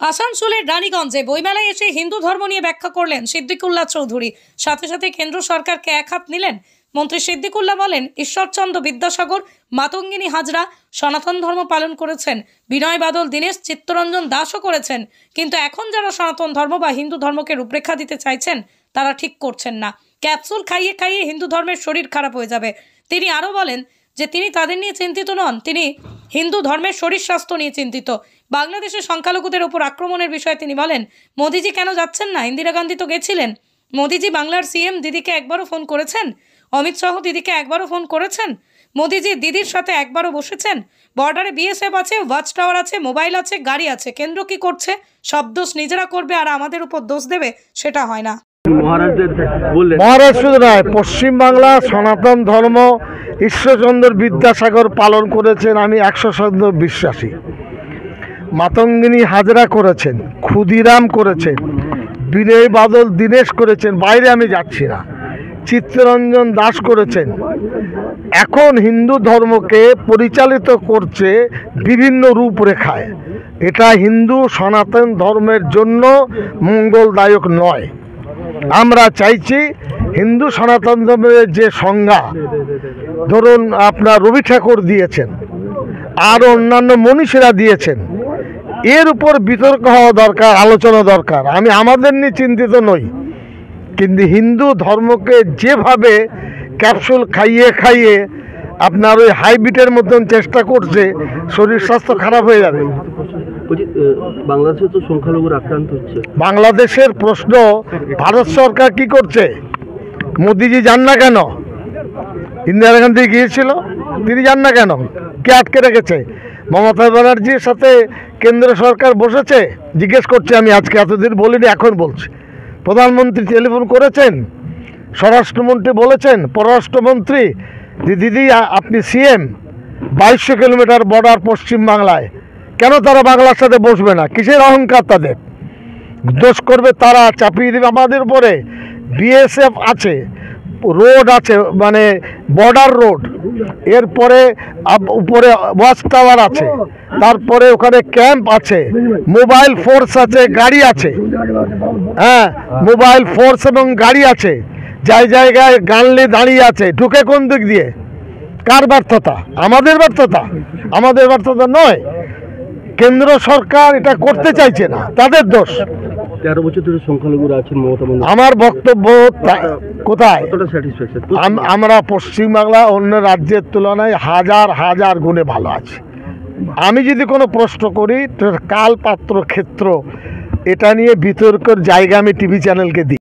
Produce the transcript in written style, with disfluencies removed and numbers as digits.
আসানসোলের রানীগঞ্জে বইমেলায় এসে হিন্দু ধর্ম নিয়ে ব্যাখ্যা করলেন সিদ্দিকুল্লাহ চৌধুরী। সাথে সাথে কেন্দ্র সরকারকে এক হাত নিলেন। মন্ত্রী সিদ্দিকুল্লাহ বলেন, ঈশ্বরচন্দ্র বিদ্যাসাগর, মাতঙ্গিনী হাজরা সনাতন ধর্ম পালন করেছেন, বিনয় বাদল দীনেশ, চিত্তরঞ্জন দাসও করেছেন, কিন্তু এখন যারা সনাতন ধর্ম বা হিন্দু ধর্মকে রূপরেখা দিতে চাইছেন তারা ঠিক করছেন না। ক্যাপসুল খাইয়ে খাইয়ে হিন্দু ধর্মের শরীর খারাপ হয়ে যাবে। তিনি আরও বলেন যে তিনি তাদের নিয়ে চিন্তিত নন, তিনি হিন্দু ধর্মের শরীর স্বাস্থ্য নিয়ে চিন্তিত। বাংলাদেশের সংখ্যালঘুদের উপর আক্রমণের বিষয়ে তিনি বলেন, মোদিজি কেন যাচ্ছেন না? ইন্দিরা গান্ধী তো গেছিলেন। মোদিজি বাংলার সিএম, দিদিকে একবারও ফোন করেছেন? অমিত শাহ দিদিকে একবারও ফোন করেছেন? মোদিজি দিদির সাথে একবারও বসেছেন? বর্ডারে বিএসএফ আছে, ওয়াচ টাওয়ার আছে, মোবাইল আছে, গাড়ি আছে, কেন্দ্র কি করছে? সব দোষ নিজেরা করবে আর আমাদের উপর দোষ দেবে, সেটা হয় না। মহারাষ্ট্র নয়, পশ্চিমবাংলা সনাতন ধর্ম ঈশ্বরচন্দ্র বিদ্যাসাগর পালন করেছেন, আমি 100% বিশ্বাসী। মাতঙ্গিনী হাজরা করেছেন, ক্ষুদিরাম করেছেন, বিনয় বাদল দীনেশ করেছেন, বাইরে আমি যাচ্ছি না, চিত্তরঞ্জন দাস করেছেন। এখন হিন্দু ধর্মকে পরিচালিত করছে বিভিন্ন রূপরেখায়। এটা হিন্দু সনাতন ধর্মের জন্য মঙ্গলদায়ক নয়। আমরা চাইছি হিন্দু সনাতন ধর্মের যে সংজ্ঞা, ধরুন আপনার রবি ঠাকুর দিয়েছেন আর অন্যান্য মনীষীরা দিয়েছেন, এর উপর বিতর্ক হওয়া দরকার, আলোচনা দরকার। আমি আমাদের নিয়ে চিন্তিত নই, কিন্তু হিন্দু ধর্মকে যেভাবে ক্যাপসুল খাইয়ে খাইয়ে আপনার ওই হাইব্রিডের মতন চেষ্টা করছে, শরীর স্বাস্থ্য খারাপ হয়ে যাবে। বাংলাদেশে তো সংখ্যালঘুরা আক্রান্ত হচ্ছে। বাংলাদেশের প্রশ্ন, ভারত সরকার কি করছে? মোদিজি যান না কেন? ইন্দিরা গান্ধী গিয়েছিল, তিনি যান না কেন? কে আটকে রেখেছে? মমতা ব্যানার্জির সাথে কেন্দ্র সরকার বসেছে? জিজ্ঞেস করছি আমি, আজকে এতদিন বলিনি, এখন বলছি। প্রধানমন্ত্রী টেলিফোন করেছেন, স্বরাষ্ট্রমন্ত্রী বলেছেন, পররাষ্ট্রমন্ত্রী যে দিদি আপনি সিএম, 2200 কিলোমিটার বর্ডার পশ্চিমবাংলায়, কেন তারা বাংলার সাথে বসবে না? কিসের অহংকার তাদের? দোষ করবে তারা, চাপিয়ে দেবে আমাদের উপরে। বিএসএফ আছে, রোড আছে, মানে বর্ডার রোড, এরপরে উপরে ওয়াচ টাওয়ার আছে, তারপরে ওখানে ক্যাম্প আছে, মোবাইল ফোর্স আছে, গাড়ি আছে। হ্যাঁ, মোবাইল ফোর্স এবং গাড়ি আছে, যাই জায়গায় গানলে দাঁড়িয়ে আছে। ঢুকে কোন দিক দিয়ে? কার ব্যর্থতা? আমাদের ব্যর্থতা? আমাদের ব্যর্থতা নয়, কেন্দ্র সরকার এটা করতে চাইছে না, তাদের দোষ। 13 বছর ধরে সংখ্যালঘুরা আছেন মমতা বন্দ্যোপাধ্যায়। আমার বক্তব্য কোথায়? আমরা পশ্চিমবাংলা অন্য রাজ্যের তুলনায় হাজার হাজার গুণে ভালো আছি। আমি যদি কোনো প্রশ্ন করি, কাল পাত্র ক্ষেত্র এটা নিয়ে বিতর্কের জায়গা আমি টিভি চ্যানেলকে দিই।